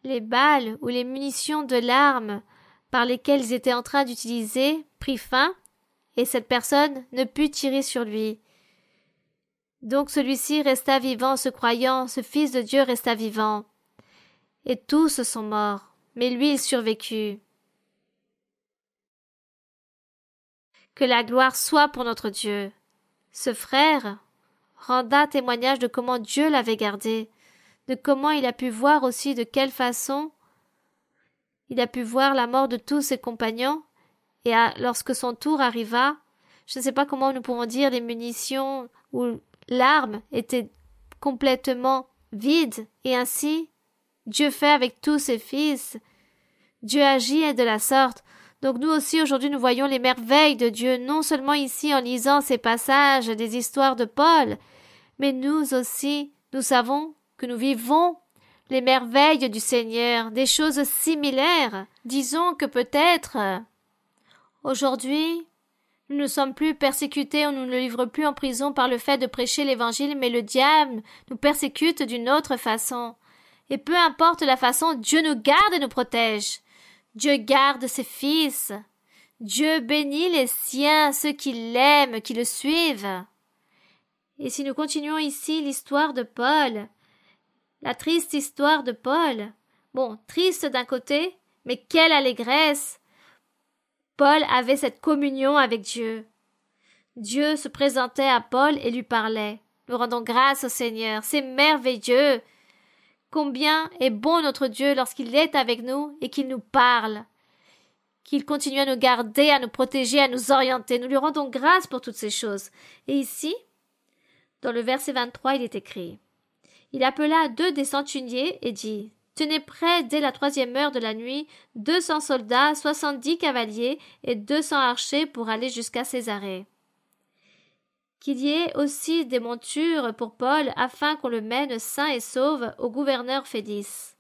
les balles ou les munitions de l'arme par lesquelles ils étaient en train d'utiliser prit fin, et cette personne ne put tirer sur lui. Donc celui-ci resta vivant, se croyant, ce fils de Dieu resta vivant. Et tous sont morts, mais lui il survécut. Que la gloire soit pour notre Dieu. Ce frère renda témoignage de comment Dieu l'avait gardé, de comment il a pu voir aussi de quelle façon il a pu voir la mort de tous ses compagnons, et lorsque son tour arriva, je ne sais pas comment nous pouvons dire les munitions ou l'arme étaient complètement vides, et ainsi Dieu fait avec tous ses fils. Dieu agit de la sorte. Donc nous aussi aujourd'hui nous voyons les merveilles de Dieu, non seulement ici en lisant ces passages des histoires de Paul, mais nous aussi nous savons que nous vivons les merveilles du Seigneur, des choses similaires. Disons que peut-être aujourd'hui nous ne sommes plus persécutés, on ne nous livre plus en prison par le fait de prêcher l'Évangile, mais le diable nous persécute d'une autre façon. Et peu importe la façon, Dieu nous garde et nous protège. Dieu garde ses fils. Dieu bénit les siens, ceux qui l'aiment, qui le suivent. Et si nous continuons ici l'histoire de Paul, la triste histoire de Paul, bon, triste d'un côté, mais quelle allégresse! Paul avait cette communion avec Dieu. Dieu se présentait à Paul et lui parlait. Nous rendons grâce au Seigneur, c'est merveilleux! Combien est bon notre Dieu lorsqu'il est avec nous et qu'il nous parle, qu'il continue à nous garder, à nous protéger, à nous orienter. Nous lui rendons grâce pour toutes ces choses. Et ici, dans le verset 23, il est écrit: il appela 2 des centeniers et dit: tenez prêts dès la 3e heure de la nuit 200 soldats, 70 cavaliers et 200 archers pour aller jusqu'à Césarée. Qu'il y ait aussi des montures pour Paul afin qu'on le mène sain et sauf au gouverneur Félix.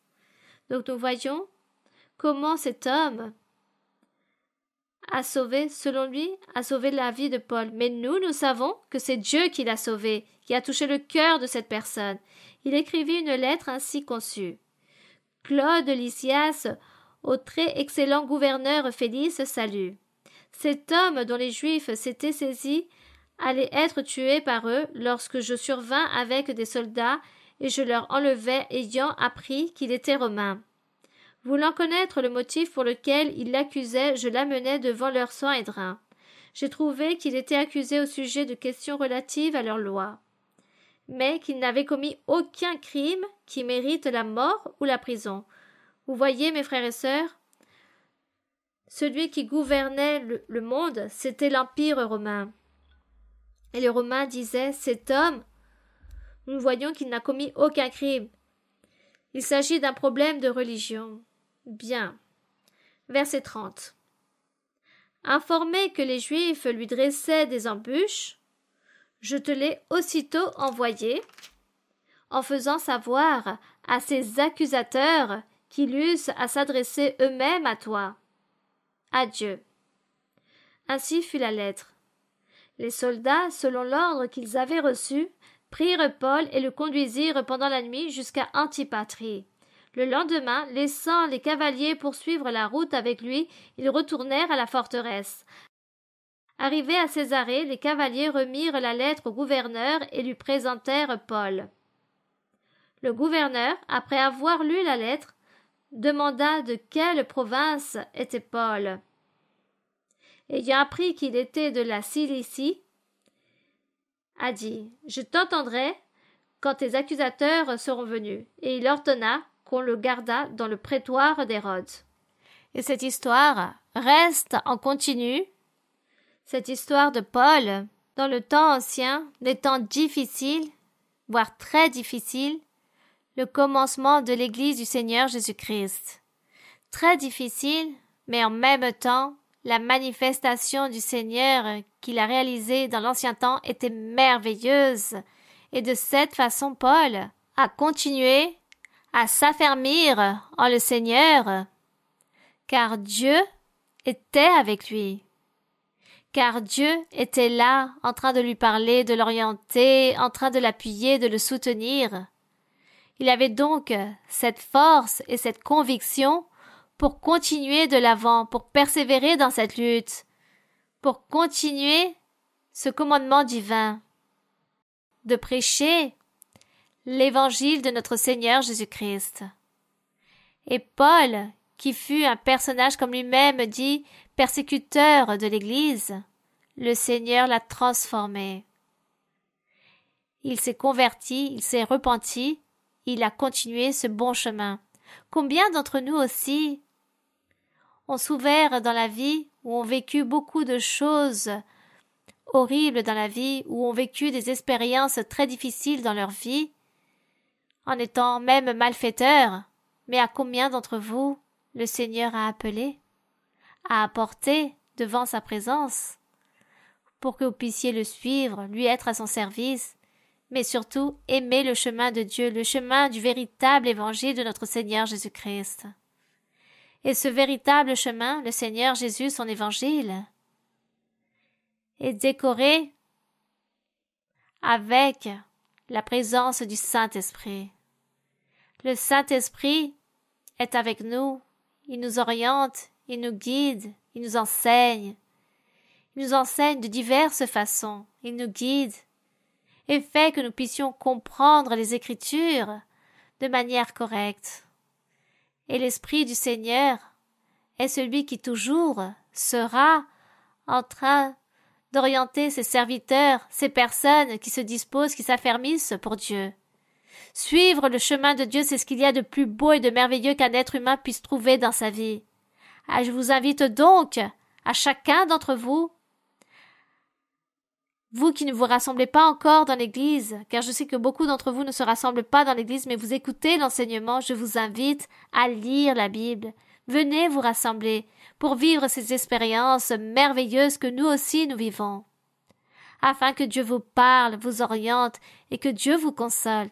Donc nous voyons comment cet homme a sauvé, selon lui, a sauvé la vie de Paul. Mais nous savons que c'est Dieu qui l'a sauvé, qui a touché le cœur de cette personne. Il écrivit une lettre ainsi conçue. Claude Lysias, au très excellent gouverneur Félix, salue. Cet homme dont les Juifs s'étaient saisis allait être tué par eux lorsque je survins avec des soldats et je leur enlevai ayant appris qu'il était romain. Voulant connaître le motif pour lequel ils l'accusaient, je l'amenai devant leur Sanhédrin. J'ai trouvé qu'il était accusé au sujet de questions relatives à leur loi, mais qu'il n'avait commis aucun crime qui mérite la mort ou la prison. Vous voyez, mes frères et sœurs, celui qui gouvernait le monde, c'était l'Empire romain. Et les Romains disaient: cet homme, nous voyons qu'il n'a commis aucun crime. Il s'agit d'un problème de religion. Bien. Verset 30. Informé que les Juifs lui dressaient des embûches, je te l'ai aussitôt envoyé, en faisant savoir à ses accusateurs qu'ils eussent à s'adresser eux-mêmes à toi. Adieu. Ainsi fut la lettre. Les soldats, selon l'ordre qu'ils avaient reçu, prirent Paul et le conduisirent pendant la nuit jusqu'à Antipatrie. Le lendemain, laissant les cavaliers poursuivre la route avec lui, ils retournèrent à la forteresse. Arrivés à Césarée, les cavaliers remirent la lettre au gouverneur et lui présentèrent Paul. Le gouverneur, après avoir lu la lettre, demanda de quelle province était Paul. Ayant appris qu'il était de la Cilicie, a dit: je t'entendrai quand tes accusateurs seront venus. Et il ordonna qu'on le gardât dans le prétoire d'Hérode. Et cette histoire reste en continu, cette histoire de Paul, dans le temps ancien, des temps difficiles, voire très difficiles, le commencement de l'Église du Seigneur Jésus-Christ. Très difficile, mais en même temps, la manifestation du Seigneur qu'il a réalisée dans l'ancien temps était merveilleuse. Et de cette façon, Paul a continué à s'affermir en le Seigneur, car Dieu était avec lui. Car Dieu était là, en train de lui parler, de l'orienter, en train de l'appuyer, de le soutenir. Il avait donc cette force et cette conviction pour continuer de l'avant, pour persévérer dans cette lutte, pour continuer ce commandement divin. de prêcher l'évangile de notre Seigneur Jésus-Christ. Et Paul, qui fut un personnage comme lui-même dit, persécuteur de l'Église, le Seigneur l'a transformé. Il s'est converti, il s'est repenti, il a continué ce bon chemin. Combien d'entre nous aussi ont souffert dans la vie, ou ont vécu beaucoup de choses horribles dans la vie, ou ont vécu des expériences très difficiles dans leur vie, en étant même malfaiteurs, mais à combien d'entre vous le Seigneur a appelé, a apporté devant sa présence, pour que vous puissiez le suivre, lui être à son service, mais surtout aimer le chemin de Dieu, le chemin du véritable évangile de notre Seigneur Jésus-Christ. Et ce véritable chemin, le Seigneur Jésus, son évangile, est décoré avec la présence du Saint-Esprit. Le Saint-Esprit est avec nous, il nous oriente, il nous guide, il nous enseigne. Il nous enseigne de diverses façons, il nous guide et fait que nous puissions comprendre les Écritures de manière correcte. Et l'Esprit du Seigneur est celui qui toujours sera en train d'orienter ses serviteurs, ces personnes qui se disposent, qui s'affermissent pour Dieu. Suivre le chemin de Dieu, c'est ce qu'il y a de plus beau et de merveilleux qu'un être humain puisse trouver dans sa vie. Je vous invite donc, à chacun d'entre vous, vous qui ne vous rassemblez pas encore dans l'église, car je sais que beaucoup d'entre vous ne se rassemblent pas dans l'église, mais vous écoutez l'enseignement, je vous invite à lire la Bible. Venez vous rassembler pour vivre ces expériences merveilleuses que nous aussi nous vivons. Afin que Dieu vous parle, vous oriente et que Dieu vous console.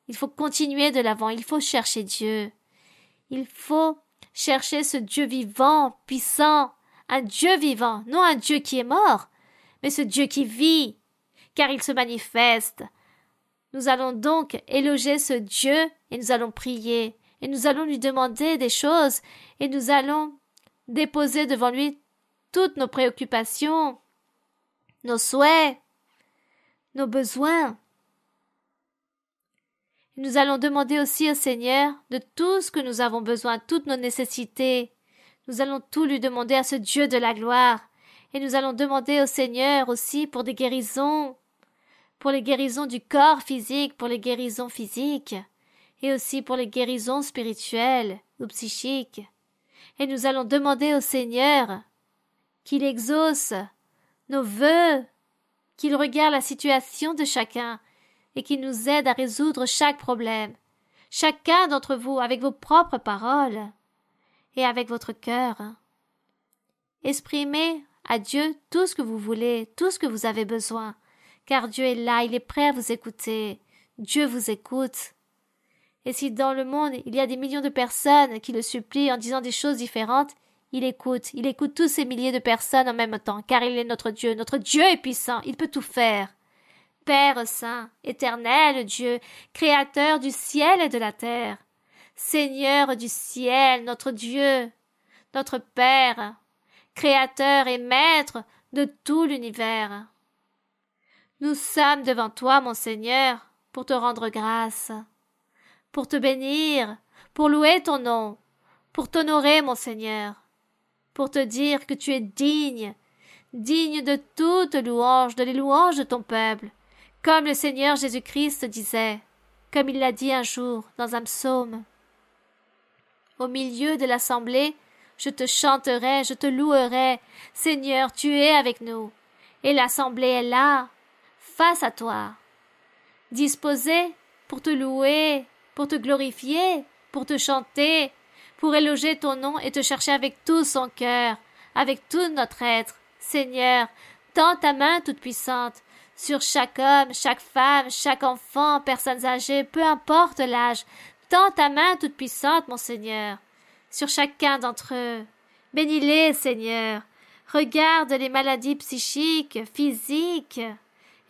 Il faut continuer de l'avant, il faut chercher Dieu. Il faut chercher ce Dieu vivant, puissant, un Dieu vivant, non un Dieu qui est mort, mais ce Dieu qui vit, car il se manifeste. Nous allons donc éloger ce Dieu et nous allons prier, et nous allons lui demander des choses, et nous allons déposer devant lui toutes nos préoccupations, nos souhaits, nos besoins. Nous allons demander aussi au Seigneur de tout ce que nous avons besoin, toutes nos nécessités. Nous allons tout lui demander à ce Dieu de la gloire. Et nous allons demander au Seigneur aussi pour des guérisons, pour les guérisons du corps physique, pour les guérisons physiques, et aussi pour les guérisons spirituelles ou psychiques. Et nous allons demander au Seigneur qu'il exauce nos vœux, qu'il regarde la situation de chacun, et qu'il nous aide à résoudre chaque problème, chacun d'entre vous avec vos propres paroles et avec votre cœur. Exprimez à Dieu tout ce que vous voulez, tout ce que vous avez besoin, car Dieu est là, il est prêt à vous écouter. Dieu vous écoute. Et si dans le monde il y a des millions de personnes qui le supplient en disant des choses différentes, il écoute tous ces milliers de personnes en même temps, car il est notre Dieu est puissant, il peut tout faire. Père saint, éternel Dieu, créateur du ciel et de la terre, Seigneur du ciel, notre Dieu, notre Père, créateur et maître de tout l'univers. Nous sommes devant toi, mon Seigneur, pour te rendre grâce, pour te bénir, pour louer ton nom, pour t'honorer, mon Seigneur, pour te dire que tu es digne de toute louange, de les louanges de ton peuple, comme le Seigneur Jésus-Christ disait, comme il l'a dit un jour dans un psaume. Au milieu de l'assemblée, je te chanterai, je te louerai. Seigneur, tu es avec nous. Et l'assemblée est là, face à toi, disposée pour te louer, pour te glorifier, pour te chanter, pour éloger ton nom et te chercher avec tout son cœur, avec tout notre être. Seigneur, tends ta main toute puissante sur chaque homme, chaque femme, chaque enfant, personnes âgées, peu importe l'âge. Tends ta main toute puissante, mon Seigneur, sur chacun d'entre eux. Bénis-les, Seigneur. Regarde les maladies psychiques, physiques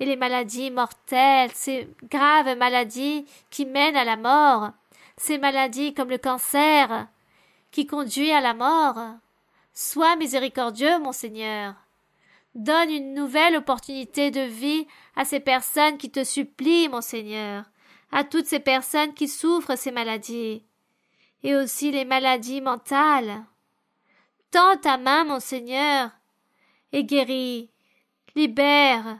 et les maladies mortelles, ces graves maladies qui mènent à la mort, ces maladies comme le cancer qui conduit à la mort. Sois miséricordieux, mon Seigneur. Donne une nouvelle opportunité de vie à ces personnes qui te supplient, mon Seigneur, à toutes ces personnes qui souffrent ces maladies, et aussi les maladies mentales. Tends ta main, mon Seigneur, et guéris, libère,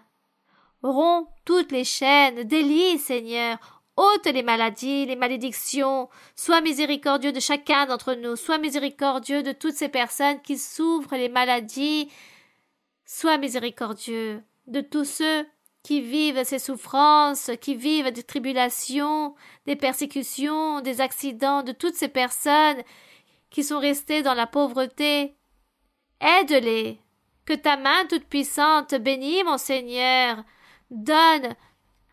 romps toutes les chaînes, délie, Seigneur, ôte les maladies, les malédictions, sois miséricordieux de chacun d'entre nous, sois miséricordieux de toutes ces personnes qui souffrent les maladies, sois miséricordieux de tous ceux qui vivent ces souffrances, qui vivent des tribulations, des persécutions, des accidents, de toutes ces personnes qui sont restées dans la pauvreté. Aide-les. Que ta main toute-puissante bénisse, mon Seigneur. Donne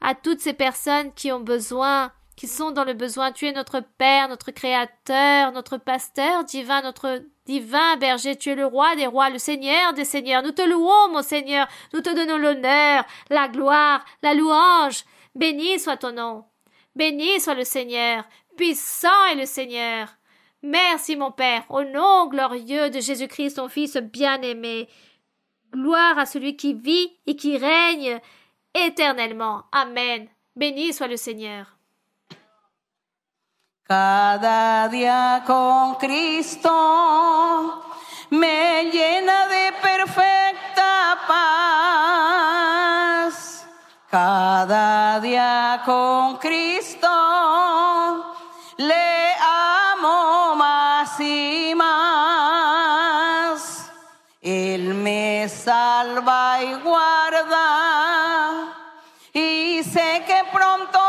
à toutes ces personnes qui ont besoin, qui sont dans le besoin. Tu es notre Père, notre Créateur, notre Pasteur divin, notre divin berger. Tu es le Roi des rois, le Seigneur des seigneurs. Nous te louons, mon Seigneur. Nous te donnons l'honneur, la gloire, la louange. Béni soit ton nom. Béni soit le Seigneur. Puissant est le Seigneur. Merci, mon Père, au nom glorieux de Jésus-Christ, ton Fils bien-aimé. Gloire à celui qui vit et qui règne éternellement. Amen. Béni soit le Seigneur. Cada día con Cristo me llena de perfecta paz. Cada día con Cristo le amo más y más. Él me salva y guarda y sé que pronto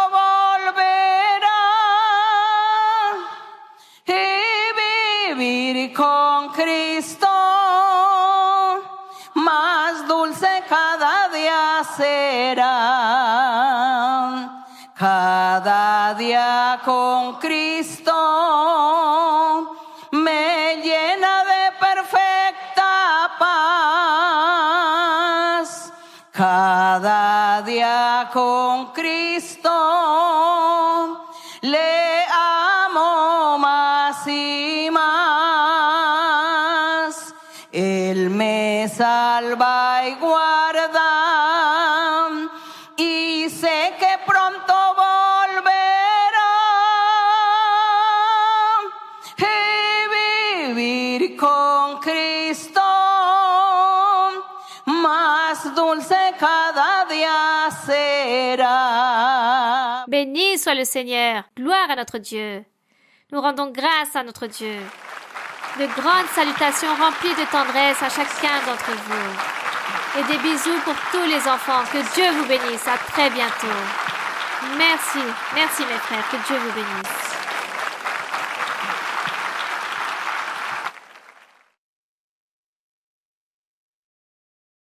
con Cristo, más dulce cada día será. Cada día con Cristo me llena de perfecta paz. Cada día con Cristo le amo más y más. Él me salva y guarda y sé que pronto volverá y vivir con Cristo más dulce cada día será. Béni soit le Seigneur. Gloire à notre Dieu. Nous rendons grâce à notre Dieu. De grandes salutations remplies de tendresse à chacun d'entre vous. Et des bisous pour tous les enfants. Que Dieu vous bénisse. À très bientôt. Merci. Merci mes frères. Que Dieu vous bénisse.